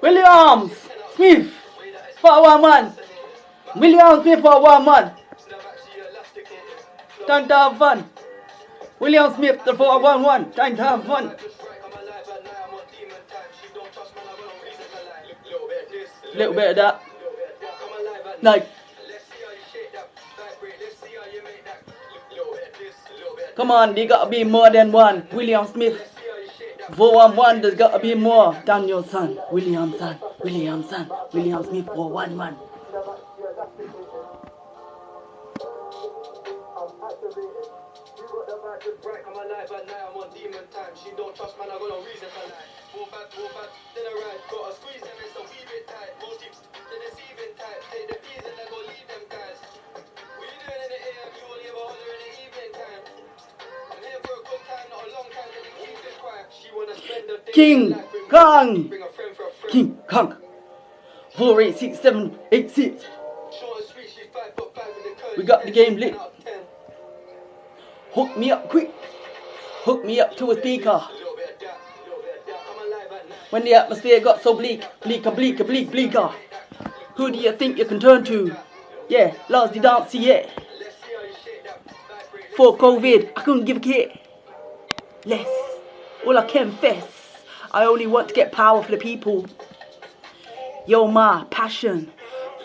Williams Smith for 1-1. Williams Smith for 1-1. Time to have fun. William Smith for 1-1. Time to have fun. Little bit of that. No. Come on, there gotta be more than one. William Smith. 4-1-1, there's gotta be more. Daniel son. William son. William son. William Smith 4-1-1. King Kong. King Kong. 486-786. We got the game lit. Hook me up quick. Hook me up to a speaker. When the atmosphere got so bleak, bleaker. Who do you think you can turn to? Yeah, Lars the Dancer, yeah. For COVID, I couldn't give a care less. All I can confess, I only want to get power for the people. Yo, my passion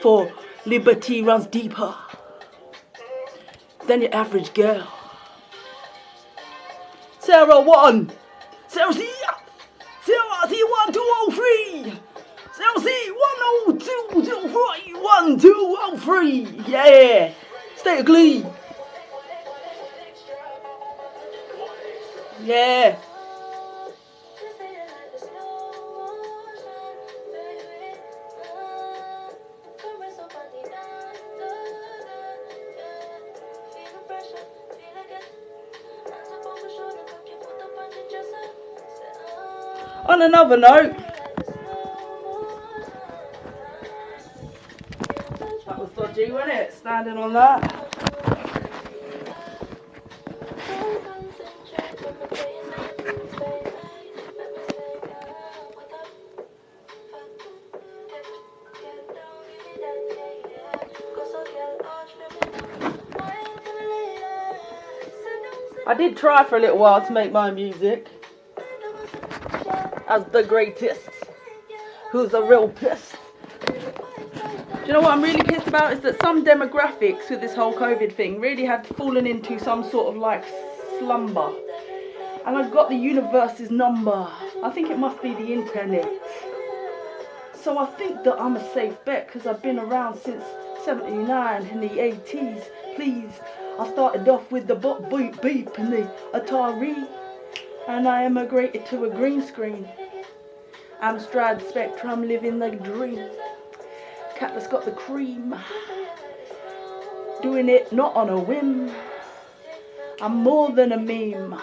for liberty runs deeper than your average girl. Sarah 1, Sarah C, Sarah C 1203, Sarah C 10203, 1203. Yeah, stay of glee. Yeah. On another note, that was dodgy, wasn't it? Standing on that. I did try for a little while to make my music as the greatest, who's a real piss. Do you know what I'm really pissed about? Is that some demographics with this whole COVID thing really had fallen into some sort of like slumber. And I've got the universe's number. I think it must be the internet. So I think that I'm a safe bet because I've been around since 79 in the 80s. Please, I started off with the beep and the Atari. And I emigrated to a green screen. Amstrad Spectrum, living the dream. Cat that's got the cream. Doing it not on a whim. I'm more than a meme.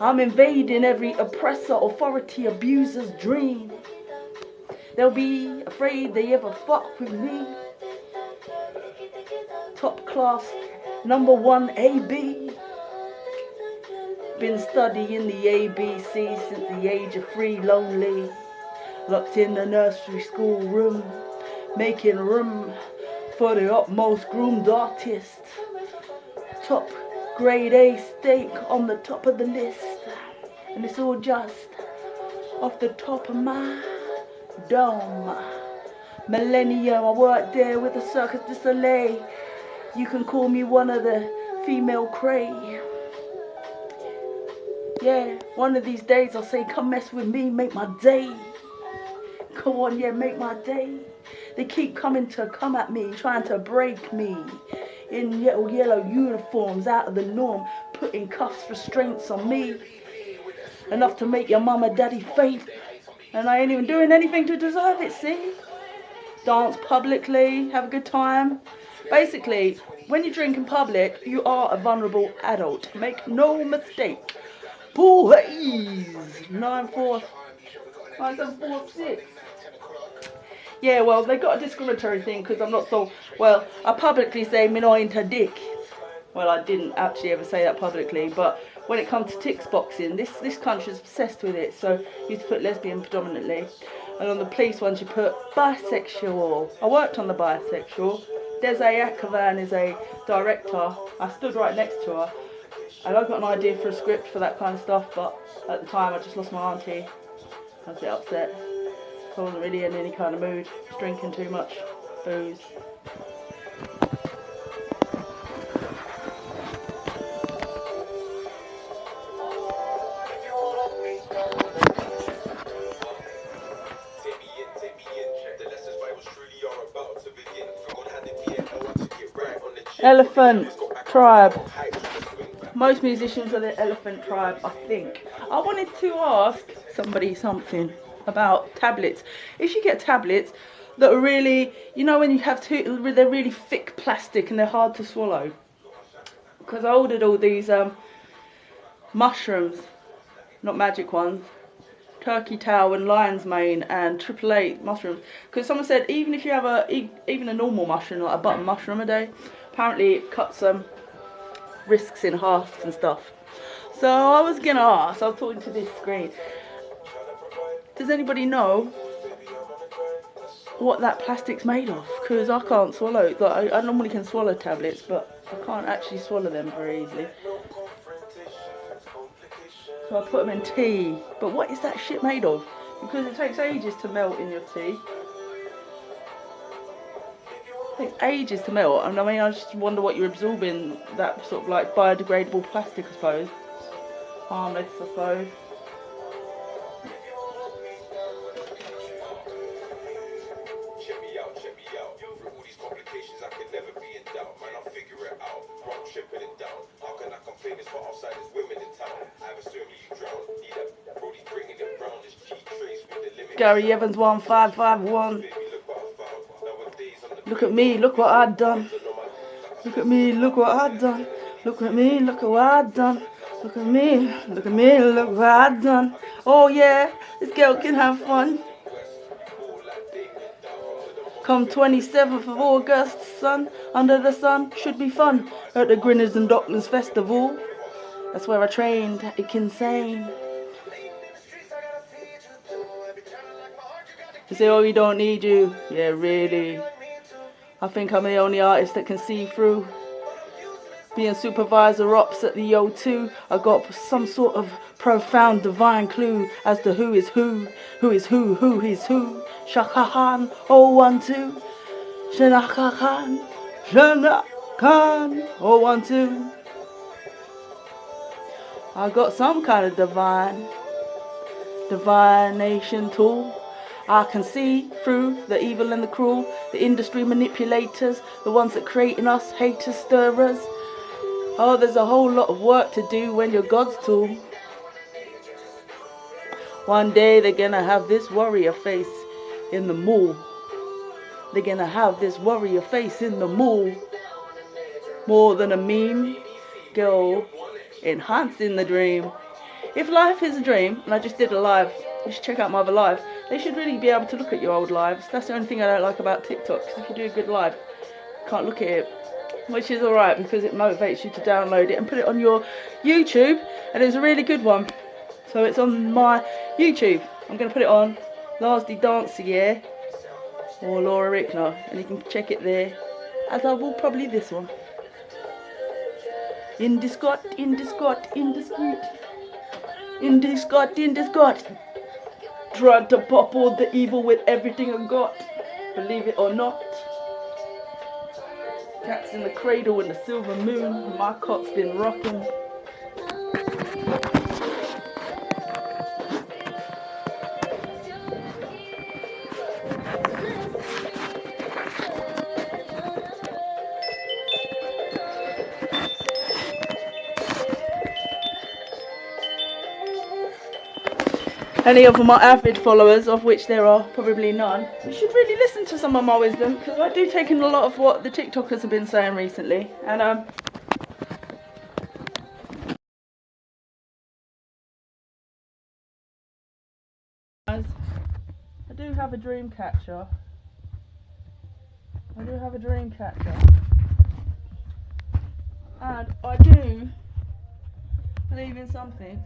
I'm invading every oppressor, authority, abuser's dream. They'll be afraid they ever fuck with me. Top class, #1 AB. Been studying the ABC since the age of 3, lonely. Locked in the nursery school room, making room for the utmost groomed artist. Top grade A steak on the top of the list. And it's all just off the top of my dome. Millennium, I worked there with the Circus du Soleil. You can call me one of the female cray. Yeah, one of these days I'll say, come mess with me, make my day. Come on, yeah, make my day. They keep coming to come at me, trying to break me. In yellow uniforms, out of the norm, putting cuffs, restraints on me. Enough to make your mama, daddy faint. And I ain't even doing anything to deserve it, see? Dance publicly, have a good time. Basically, when you drink in public, you are a vulnerable adult. Make no mistake. Please. 94746. Yeah, well, they got a discriminatory thing because I'm not so, well, I publicly say me not into dick. Well, I didn't actually ever say that publicly, but when it comes to TiK's boxing, this country's obsessed with it, so you used to put lesbian predominantly. And on the police ones you put bisexual. I worked on the bisexual. Desi Akavan is a director. I stood right next to her. And I got an idea for a script for that kind of stuff, but at the time I just lost my auntie. I was a bit upset. I wasn't really in any kind of mood. Just drinking too much booze. Elephant tribe. Most musicians are the elephant tribe, I think. I wanted to ask somebody something about tablets. If you get tablets that are really, you know, when you have two, they're really thick plastic and they're hard to swallow. Because I ordered all these mushrooms, not magic ones, turkey tail and lion's mane and AAA mushrooms. Because someone said even if you have even a normal mushroom, like a button mushroom a day, apparently it cuts risks in half and stuff. So I was gonna ask, I was talking to this screen, does anybody know what that plastic's made of? Because I can't swallow it. Like, I normally can swallow tablets, but I can't actually swallow them very easily. So I put them in tea. But what is that shit made of? Because it takes ages to melt in your tea. It takes ages to melt. And I mean, I just wonder what you're absorbing, that sort of like biodegradable plastic, I suppose. Harmless, I suppose. Gary Evans 1551. Look at me, look what I done. Look at me, look what I done. Look at me, look at what I done. Look at me, look at me, look what I done. Oh yeah, this girl can have fun. Come 27th of August, sun, under the sun, should be fun. At the Grinners and Docklands Festival. That's where I trained, it's insane. They say, oh, we don't need you. Yeah, really. I think I'm the only artist that can see through. Being supervisor ops at the O2, I got some sort of profound divine clue as to who is who is who is who. Shaka Khan, 012. Shaka Khan, Shaka Khan, 012. I got some kind of divination tool. I can see through the evil and the cruel, the industry manipulators, the ones that creating us, haters, stirrers. Oh, there's a whole lot of work to do when you're God's tool. One day they're gonna have this warrior face in the mall. They're gonna have this warrior face in the mall. More than a meme, girl, enhancing the dream. If life is a dream, and I just did a live, you should check out my other live. They should really be able to look at your old lives. That's the only thing I don't like about TikTok. If you do a good live, you can't look at it. Which is alright because it motivates you to download it and put it on your YouTube. And it's a really good one. So it's on my YouTube. I'm going to put it on Larsdy Dancer, yeah? Or Laura Rickner. And you can check it there. As I will probably this one. Indiscot. Tried to pop all the evil with everything I got. Believe it or not. Cats in the cradle and the silver moon. My cot's been rocking. Any of my avid followers, of which there are probably none, you should really listen to some of my wisdom, because I do take in a lot of what the TikTokers have been saying recently. And I do have a dream catcher. I do have a dream catcher. And I do believe in some things.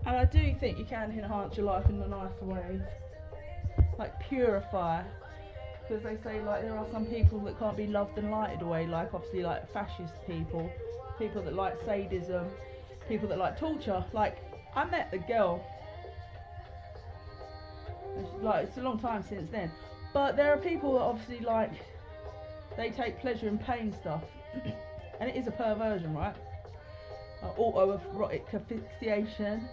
And I do think you can enhance your life in a nicer way. Like purify. Because they say like there are some people that can't be loved and lighted away, like obviously like fascist people, people that like sadism, people that like torture. Like I met a girl, like it's a long time since then, but there are people that obviously like they take pleasure in pain stuff, and it is a perversion, right? Autoerotic asphyxiation,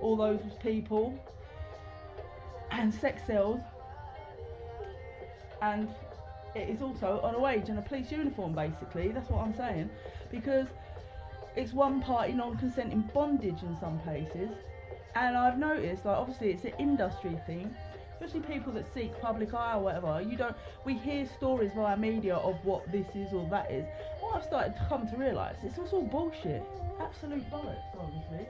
all those people, and sex cells. And it is also on a wage and a police uniform, basically. That's what I'm saying. Because it's one party non-consenting bondage in some places. And I've noticed, like, obviously it's an industry thing, especially people that seek public eye or whatever. We hear stories via media of what this is or that is. What I've started to come to realise, it's all bullshit. Absolute bollocks, obviously.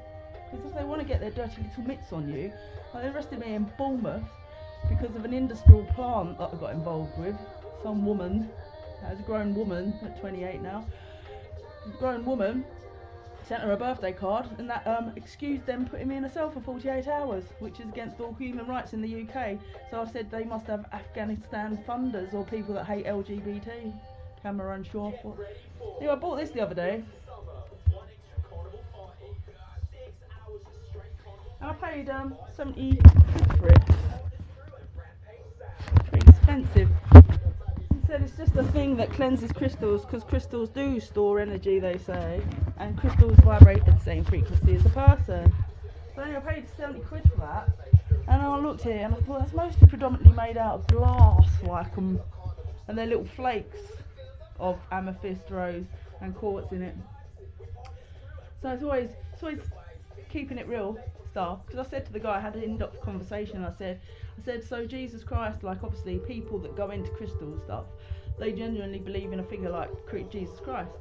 Because if they want to get their dirty little mitts on you, like they arrested me in Bournemouth because of an industrial plant that I got involved with. Some woman, as a grown woman at 28 now, a grown woman, sent her a birthday card, and that excused them putting me in a cell for 48 hours, which is against all human rights in the UK. So I said they must have Afghanistan funders or people that hate LGBT. Camera unsure. Yeah, I bought this the other day. And I paid 70 quid for it. Pretty expensive. He said it's just a thing that cleanses crystals, because crystals do store energy, they say, and crystals vibrate at the same frequency as a person. So anyway, I paid 70 quid for that, and I looked here and I thought that's mostly predominantly made out of glass, like and they're little flakes of amethyst, rose and quartz in it. So it's always keeping it real stuff. Because I said to the guy, I had an in-depth conversation, I said, so Jesus Christ, like obviously people that go into crystal stuff, they genuinely believe in a figure like Jesus Christ.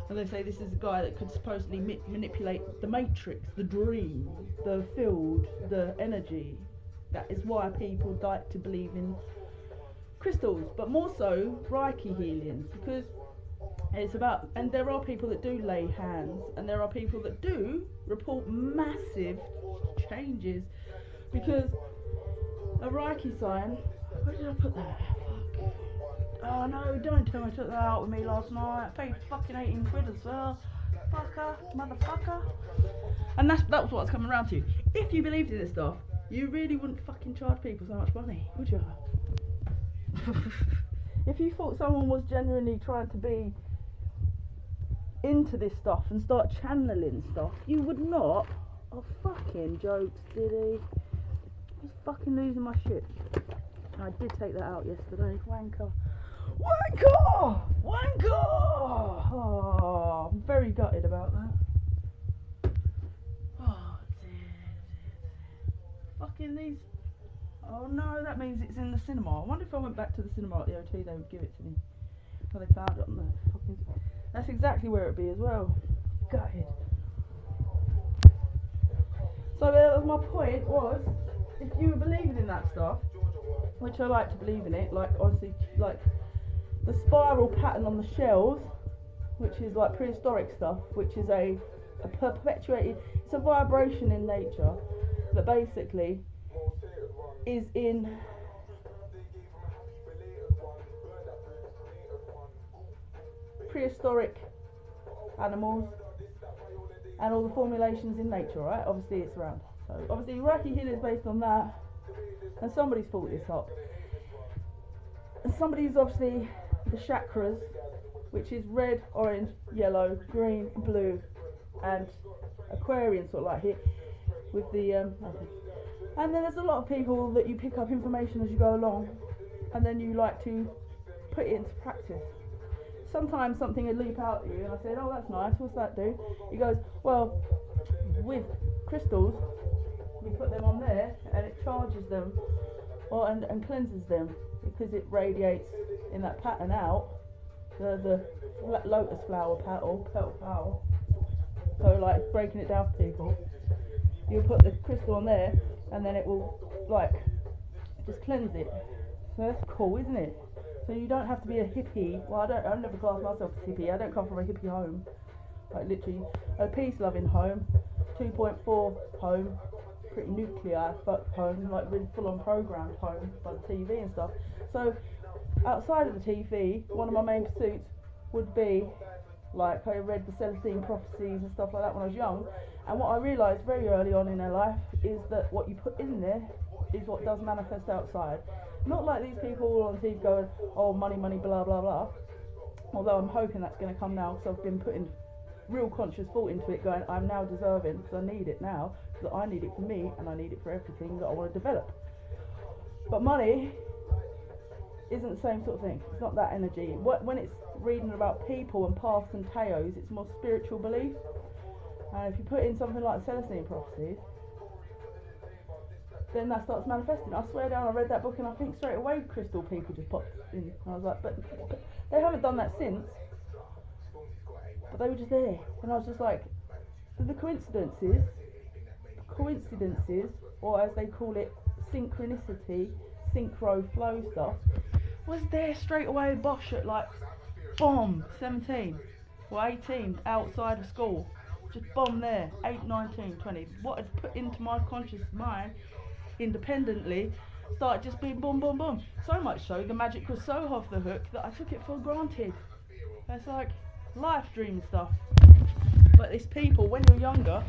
And they say this is a guy that could supposedly manipulate the matrix, the dream, the field, the energy. That is why people like to believe in crystals, but more so Reiki healings, because it's about, and there are people that do lay hands, and there are people that do report massive changes, because a Reiki sign, where did I put that? Fuck. Oh no, don't tell me I took that out with me last night. I paid fucking 18 quid as well. Fucker, motherfucker. And that was what I was coming around to. If you believed in this stuff, you really wouldn't fucking charge people so much money, would you? If you thought someone was genuinely trying to be into this stuff and start channeling stuff, you would not. Oh, fucking jokes, did he? I was fucking losing my shit. I did take that out yesterday. Wanker. Wanker! Wanker! Oh, I'm very gutted about that. Oh, dear. Fucking these. Oh no, that means it's in the cinema. I wonder if I went back to the cinema at the O2, they would give it to me. So they found it on the fucking. That's exactly where it'd be as well. Gutted. So that was my point, was if you were believing in that stuff, which I like to believe in it, like honestly, like the spiral pattern on the shells, which is like prehistoric stuff, which is a perpetuated, it's a vibration in nature that basically is in prehistoric animals and all the formulations in nature, right? Obviously it's around. So obviously Reiki healing is based on that, and somebody's thought this up. And somebody's obviously the chakras, which is red, orange, yellow, green, blue, and Aquarian sort of like here with the and then there's a lot of people that you pick up information as you go along, and then you like to put it into practice. Sometimes something would leap out at you, and I said, oh, that's nice, what's that do? He goes, well, with crystals, you put them on there, and it charges them, or and cleanses them, because it radiates in that pattern out, the lotus flower petal. So like breaking it down for people, you'll put the crystal on there, and then it will like just cleanse it. So that's cool, isn't it? So you don't have to be a hippie. Well, I never class myself as hippie. I don't come from a hippie home. Like literally a peace-loving home, 2.4 home, pretty nuclear fuck home, like really full-on programmed home by the TV and stuff. So outside of the TV, one of my main pursuits would be, like, I read the Celestine prophecies and stuff like that when I was young, and what I realised very early on in their life is that what you put in there is what does manifest outside. Not like these people all on TV going, oh, money, money, blah, blah, blah. Although I'm hoping that's going to come now, because I've been putting real conscious thought into it, going, I'm now deserving, because I need it now, because I need it for me, and I need it for everything that I want to develop. But money isn't the same sort of thing. It's not that energy. When it's reading about people and paths and teos, it's more spiritual belief. And if you put in something like Celestine prophecies, then that starts manifesting. I swear down, I read that book and I think straight away crystal people just popped in. And I was like, but they haven't done that since. But they were just there. And I was just like, the coincidences, or as they call it, synchronicity, synchro flow stuff, was there straight away, bosh, at like, bomb, 17 or 18, outside of school. Just bomb there, 8, 19, 20. What I'd put into my conscious mind, independently, started just being boom, boom, boom. So much so, the magic was so off the hook that I took it for granted. It's like life dream stuff. But it's people, when you're younger,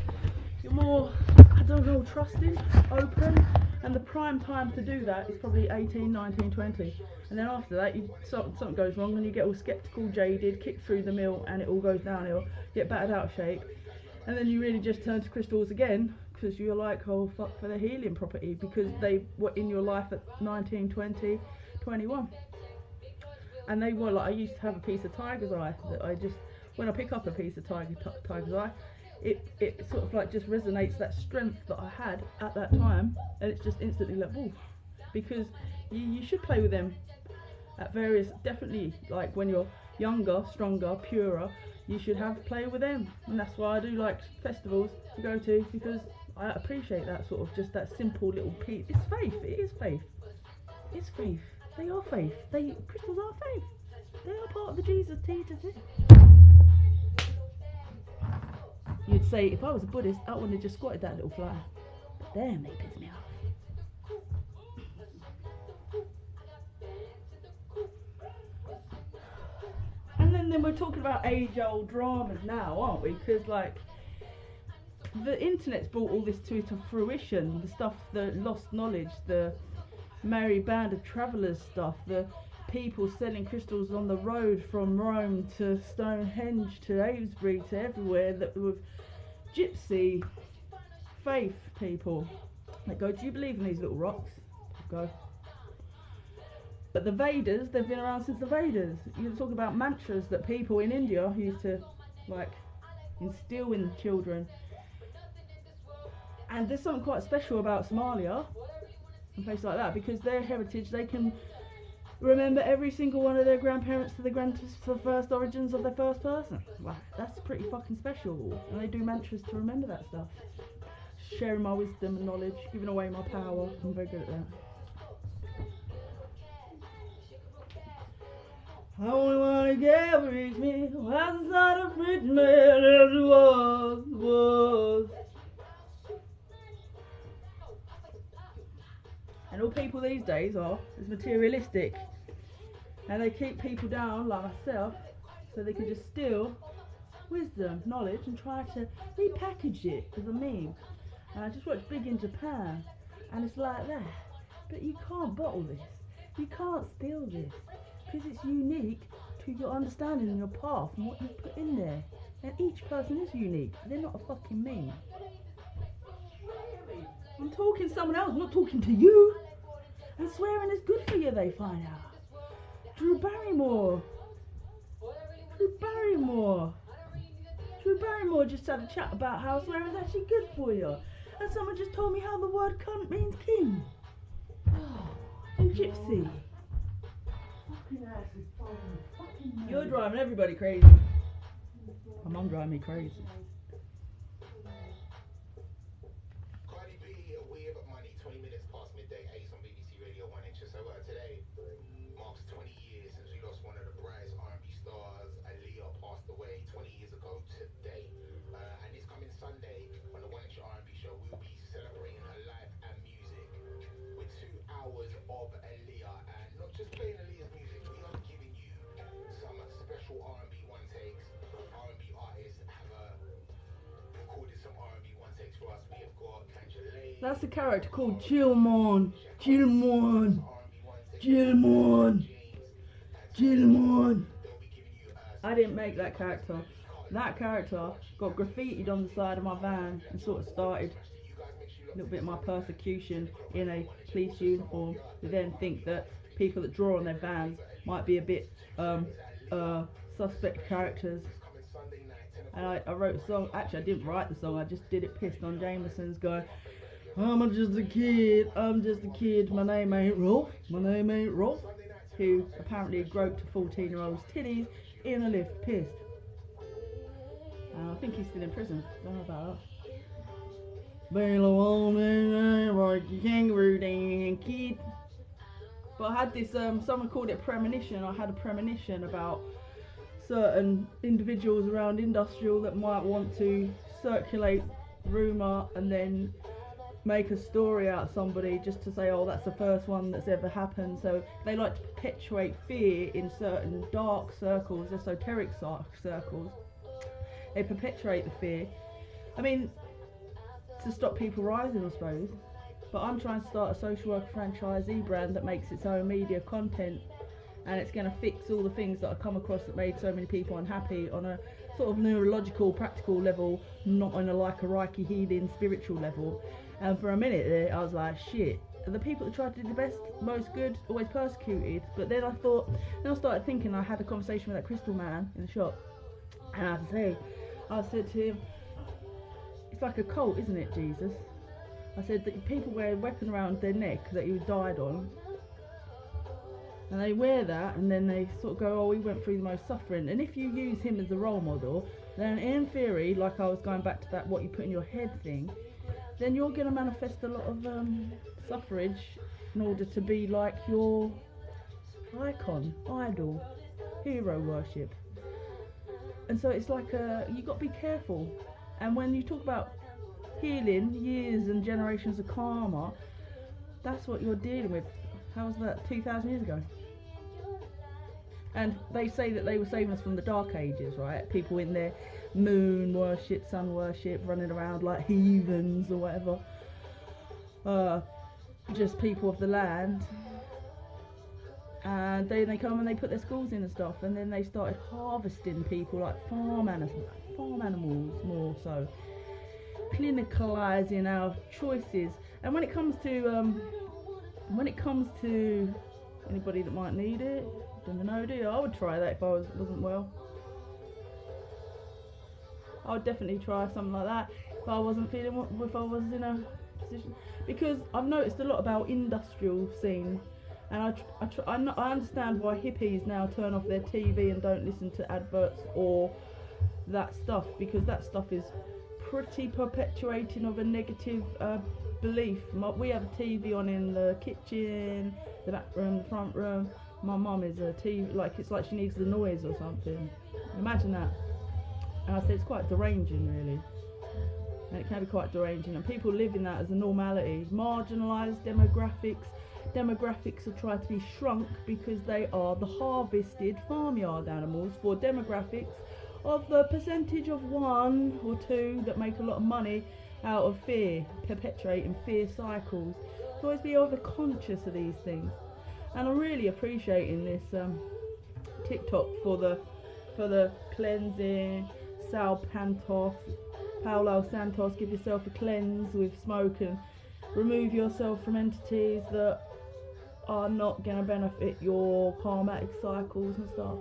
you're more, I don't know, trusting, open, and the prime time to do that is probably 18, 19, 20. And then after that, something goes wrong and you get all sceptical, jaded, kicked through the mill, and it all goes downhill, get battered out of shape. And then you really just turn to crystals again, because you're like, oh fuck for the healing property, because they were in your life at 19, 20, 21. And they were like, I used to have a piece of tiger's eye that I just, when I pick up a piece of tiger's eye, it sort of like just resonates that strength that I had at that time, and it's just instantly like, woof. Because you should play with them at various, definitely like when you're younger, stronger, purer, you should have play with them. And that's why I do like festivals to go to, because I appreciate that sort of, just that simple little piece. It's faith, it is faith. It's faith. They are faith. Crystals are faith. They are part of the Jesus teachings. You'd say, if I was a Buddhist, I wouldn't have just squatted that little fly. But damn, they piss me off. And then we're talking about age-old dramas now, aren't we? Because, like, the internet's brought all this to fruition. The stuff, the lost knowledge, the merry band of travellers stuff, the people selling crystals on the road from Rome to Stonehenge to Avesbury to everywhere, that with gypsy faith people that go, do you believe in these little rocks? Go. But the Vedas, they've been around since the Vedas. You talk about mantras that people in India used to like instill in children. And there's something quite special about Somalia and places like that, because their heritage, they can remember every single one of their grandparents to the first origins of their first person. Wow, that's pretty fucking special. And they do mantras to remember that stuff. Sharing my wisdom and knowledge, giving away my power. I'm very good at that. I only want to get reach me, as not a rich man as was. And all people these days is materialistic. And they keep people down, like myself, so they can just steal wisdom, knowledge, and try to repackage it as a meme. And I just watched Big in Japan, and it's like that. But you can't bottle this. You can't steal this. Because it's unique to your understanding and your path and what you put in there. And each person is unique. They're not a fucking meme. I'm talking to someone else, I'm not talking to you. And swearing is good for you, they find out. Drew Barrymore just had a chat about how swearing is actually good for you. And someone just told me how the word cunt means king. In gypsy. You're driving everybody crazy. My mum driving me crazy. Cardi B here with Money, 20 minutes past midday, Ace on BBC Radio 1 Inch. So today marks 20 years That's a character called Gilmon. Gilmon. Gilmon. Gilmon. I didn't make that character. That character got graffitied on the side of my van and sort of started a little bit of my persecution in a police uniform. They then think that people that draw on their vans might be a bit suspect characters. And I wrote a song. Actually, I didn't write the song. I just did it pissed on Jameson's going, I'm just a kid. I'm just a kid. My name ain't Rolf. My name ain't Rolf. Who apparently groped a 14-year-old's titties in a lift, pissed. And I think he's still in prison. Don't know about that. Been a long like a kangaroo damn kid. But I had this, someone called it premonition. I had a premonition about certain individuals around industrial that might want to circulate rumour and then make a story out of somebody just to say, oh, that's the first one that's ever happened. So they like to perpetuate fear in certain dark circles, esoteric circles. They perpetuate the fear. I mean, to stop people rising, I suppose. But I'm trying to start a social worker franchisee brand that makes its own media content, and it's going to fix all the things that I come across that made so many people unhappy on a sort of neurological, practical level, not on a like a Reiki healing spiritual level. And for a minute there, I was like, shit, the people that tried to do the best, most good, always persecuted. But then I started thinking, I had a conversation with that crystal man in the shop, and I said to him, it's like a cult, isn't it, Jesus? I said that people wear a weapon around their neck that you died on, and they wear that, and then they sort of go, oh, we went through the most suffering. And if you use him as a role model, then in theory, like I was going back to that what you put in your head thing, then you're going to manifest a lot of suffrage in order to be like your icon, idol, hero worship. And so it's like you got to be careful. And when you talk about healing years and generations of karma, that's what you're dealing with. How was that 2,000 years ago? And they say that they were saving us from the dark ages, right? People in their moon worship, sun worship, running around like heathens or whatever, just people of the land. And then they come and they put their schools in and stuff, and then they started harvesting people like farm animals more so, clinicalizing our choices. And when it comes to anybody that might need it, don't know, do you? I would try that if I wasn't well. I would definitely try something like that if I wasn't feeling, if I was in a position, because I've noticed a lot about industrial scene, and I understand why hippies now turn off their TV and don't listen to adverts or that stuff, because that stuff is pretty perpetuating of a negative belief. We have a TV on in the kitchen, the back room, the front room. My mum is a TV, like it's like she needs the noise or something. Imagine that. And I said it's quite deranging, really. And it can be quite deranging, and people live in that as a normality. Marginalised demographics are trying to be shrunk because they are the harvested farmyard animals for demographics of the percentage of 1 or 2 that make a lot of money out of fear, perpetuating fear cycles. So always be over conscious of these things. And I'm really appreciating this TikTok for the cleansing. Paulo Santos, give yourself a cleanse with smoke and remove yourself from entities that are not going to benefit your karmatic cycles and stuff.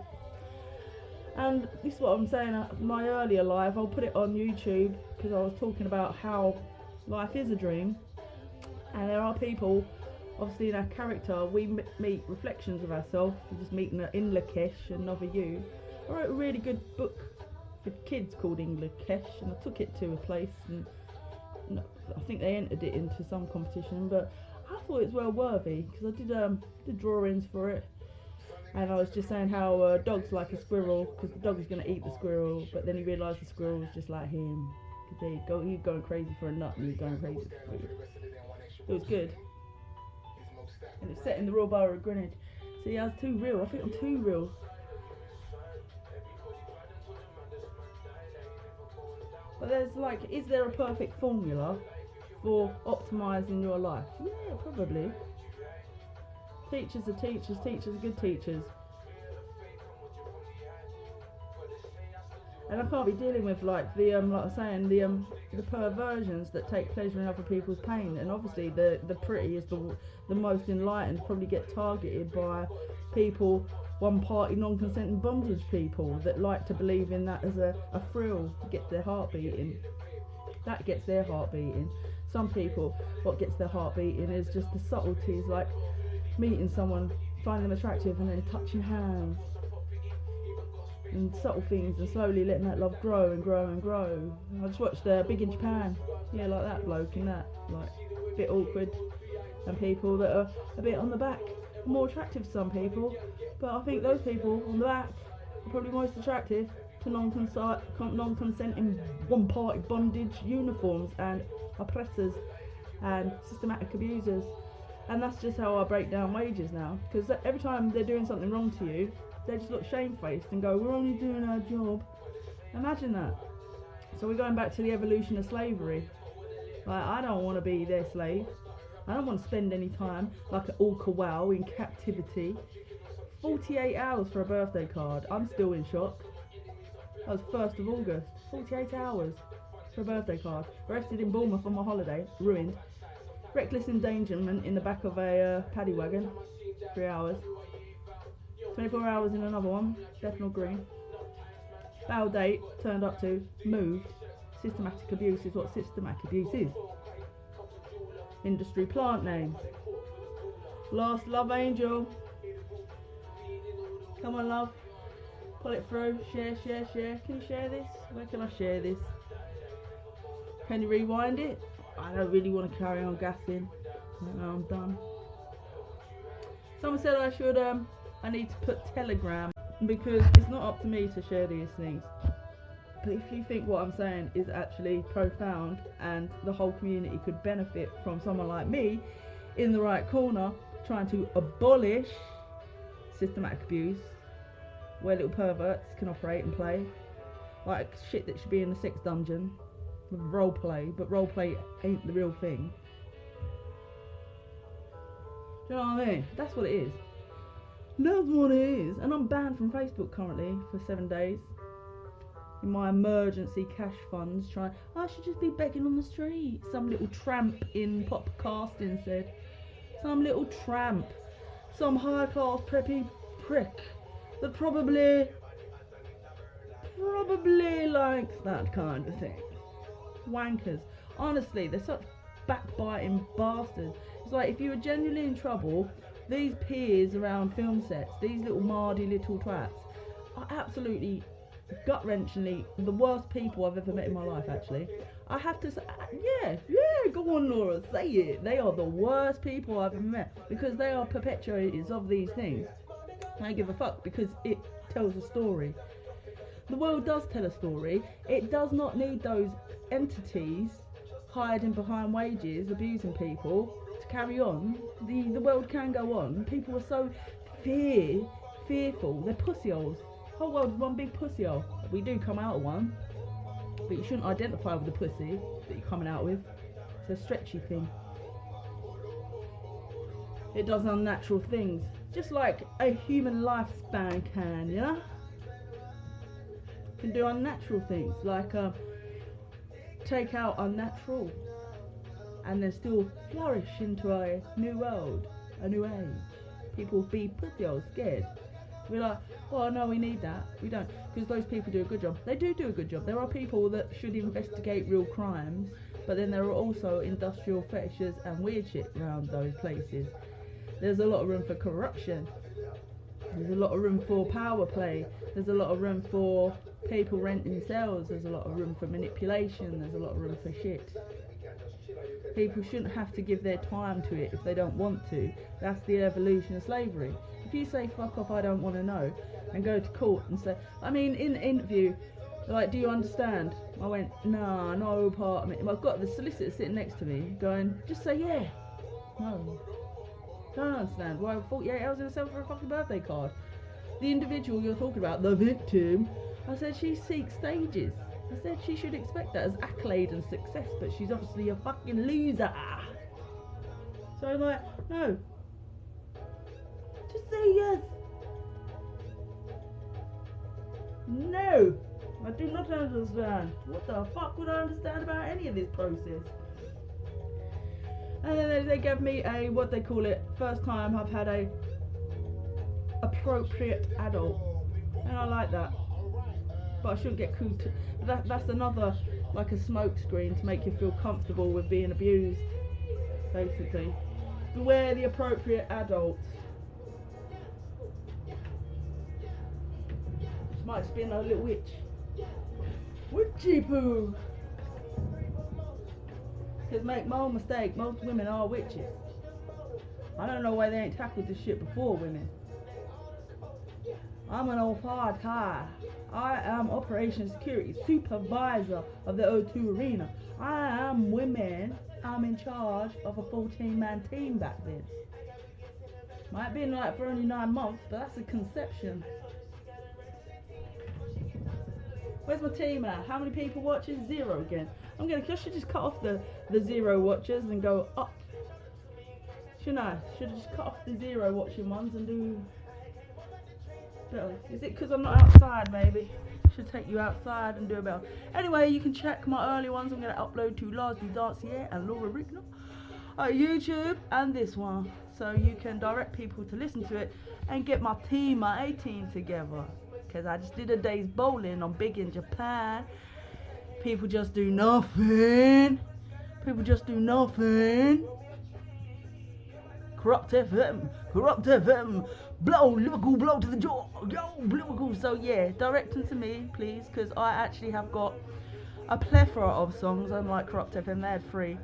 And this is what I'm saying at my earlier live. I'll put it on YouTube because I was talking about how life is a dream, and there are people, obviously in our character, we meet reflections of ourselves. We're just meeting in Lakesh, another you. I wrote a really good book for kids called Lakesh, and I took it to a place, and I think they entered it into some competition, but I thought it was well worthy because I did drawings for it. And I was just saying how a dog's like a squirrel, because the dog is going to eat the squirrel, but then he realised the squirrel was just like him. He's going crazy for a nut and he's going crazy for food. It was good. And it's set in the Royal Borough of Greenwich. See, I was too real. I think I'm too real. But there's like, is there a perfect formula? for optimising your life? Yeah, probably. Teachers are teachers, teachers are good teachers. And I can't be dealing with like the like I'm saying, the perversions that take pleasure in other people's pain. And obviously the pretty is the most enlightened, probably get targeted by people, one party non-consenting bondage people that like to believe in that as a thrill to get their heart beating. That gets their heart beating. Some people, what gets their heart beating is just the subtleties, like meeting someone, finding them attractive and then touching hands. And subtle things, and slowly letting that love grow and grow and grow. I just watched Big in Japan, yeah, like that bloke and that, like a bit awkward, and people that are a bit on the back are more attractive to some people, but I think those people on the back are probably most attractive to non-consenting one-party bondage uniforms and oppressors and systematic abusers. And that's just how I break down wages now, because every time they're doing something wrong to you, they just look shamefaced and go, we're only doing our job. Imagine that. So we're going back to the evolution of slavery. Like, I don't want to be their slave. I don't want to spend any time like an orca wow in captivity. 48 hours for a birthday card. I'm still in shock. That was 1st of August. 48 hours for a birthday card. Arrested in Bournemouth on my holiday. Ruined. Reckless endangerment in the back of a paddy wagon. 3 hours. 24 hours in another one, Bethnal Green. Bail date, turned up to, moved. Systematic abuse is what systematic abuse is. Industry plant names. Lost Love Angel. Come on, love. Pull it through. Share, share, share. Can you share this? Where can I share this? Can you rewind it? I don't really want to carry on gassing. No, I'm done. Someone said I need to put Telegram, because it's not up to me to share these things. But if you think what I'm saying is actually profound and the whole community could benefit from someone like me in the right corner trying to abolish systematic abuse, where little perverts can operate and play like shit that should be in the sex dungeon with role play, but role play ain't the real thing. Do you know what I mean? That's what it is. That's what it is. And I'm banned from Facebook currently for 7 days. In my emergency cash funds, I should just be begging on the street. Some little tramp in pop casting said. Some little tramp. Some high class preppy prick that probably likes that kind of thing. Wankers. Honestly, they're such backbiting bastards. It's like, if you were genuinely in trouble, these peers around film sets, these little mardy little twats, are absolutely gut-wrenchingly the worst people I've ever met in my life, actually. I have to say, yeah, go on, Laura, say it. They are the worst people I've ever met, because they are perpetuators of these things. I don't give a fuck, because it tells a story. The world does tell a story. It does not need those entities hiding behind wages, abusing people, to carry on. The world can go on. People are so fearful. They're pussyholes. The whole world is one big pussyhole. We do come out of one, but you shouldn't identify with the pussy that you're coming out with. It's a stretchy thing. It does unnatural things, just like a human lifespan can, you know? Can do unnatural things, like take out unnatural, and then still flourish into a new world, a new age. People be pussyholes, scared. We're like, oh no, we need that. We don't, because those people do a good job. They do a good job. There are people that should investigate real crimes, but then there are also industrial fetishes and weird shit around those places. There's a lot of room for corruption. There's a lot of room for power play. There's a lot of room for people renting cells. There's a lot of room for manipulation. There's a lot of room for shit. People shouldn't have to give their time to it if they don't want to. That's the evolution of slavery. If you say fuck off, I don't want to know, and go to court and say, I mean, in the interview, like, do you understand? I went, nah, no part of me. I've got the solicitor sitting next to me going, just say yeah. No. Don't understand. Why 48 hours in a cell for a fucking birthday card? The individual you're talking about, the victim, I said she seeks stages. I said she should expect that as accolade and success, but she's obviously a fucking loser. So I'm like, no. Just say yes. No. I do not understand. What the fuck would I understand about any of this process? And then they gave me a, what they call it, first time I've had a appropriate adult. And I like that. But I shouldn't get cool. That's another, like a smoke screen to make you feel comfortable with being abused, basically. Beware the appropriate adult. She might spin a little witch. Witchy poo! Because make no mistake, most women are witches. I don't know why they ain't tackled this shit before, women. I'm an old hard high. I am Operation Security Supervisor of the O2 Arena. I am women. I'm in charge of a 14-man team back then. Might have been like for only 9 months, but that's a conception. Where's my team at? How many people watching? 0 again. I should just cut off the 0 watchers and go up. Shouldn't I? Should have just cut off the 0 watching ones and do better. Is it because I'm not outside maybe? Should take you outside and do a better. Anyway, you can check my early ones. I'm going to upload to Largely Dancier and Laura Rickner on YouTube and this one. So you can direct people to listen to it and get my team, my A-team together. Because I just did a day's bowling on Big in Japan. People just do nothing. People just do nothing. Corrupt FM, blow, Liverpool, blow to the jaw, yo, Liverpool. So yeah, direct them to me, please, because I actually have got a plethora of songs, unlike Corrupt FM, they had 3.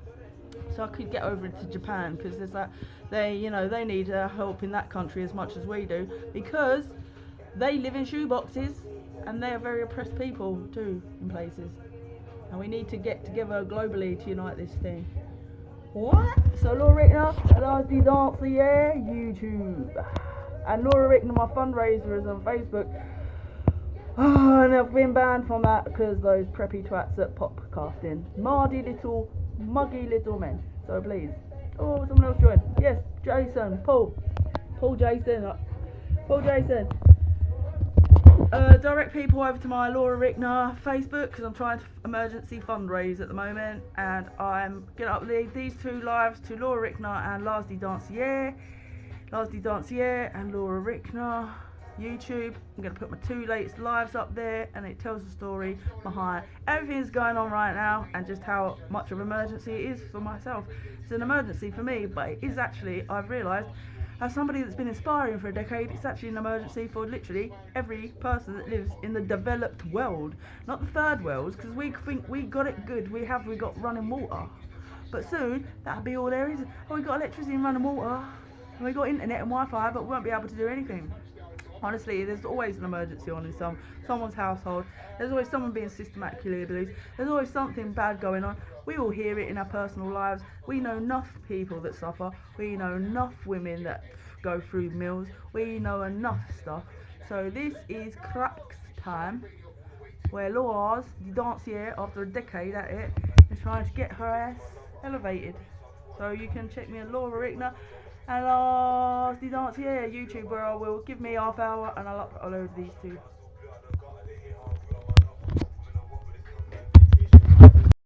So I could get over into Japan, because there's that, they need help in that country as much as we do, because they live in shoeboxes, and they are very oppressed people too, in places. And we need to get together globally to unite this thing. What? So Laura Rickner, Largely Dancier, YouTube. And Laura Rickner, my fundraiser, is on Facebook. Oh, and I've been banned from that because those preppy twats at podcasting. Muggy little men. So please. Oh, someone else joined. Yes, Jason, Paul Jason. Direct people over to my Laura Rickner Facebook, because I'm trying to emergency fundraise at the moment, and I'm going to upload these 2 lives to Laura Rickner and Largely Dancier and Laura Rickner YouTube. I'm going to put my 2 latest lives up there, and it tells the story behind everything that's going on right now and just how much of an emergency it is for myself. It's an emergency for me, but it is actually, I've realised, as somebody that's been inspiring for a decade, it's actually an emergency for literally every person that lives in the developed world, not the third world, because we think we got it good. We got running water, but soon that'll be all there is. Oh, we got electricity and running water, and we got internet and Wi-Fi, but we won't be able to do anything. Honestly, there's always an emergency on in someone's household. There's always someone being systematically abused. There's always something bad going on. We all hear it in our personal lives. We know enough people that suffer. We know enough women that go through meals. We know enough stuff. So this is cracks time, where Laura's Dancier, after a decade at it, is trying to get her ass elevated. So you can check me at Laura Rickner and Largely Dancier YouTube, where I will give me half hour and I'll upload these 2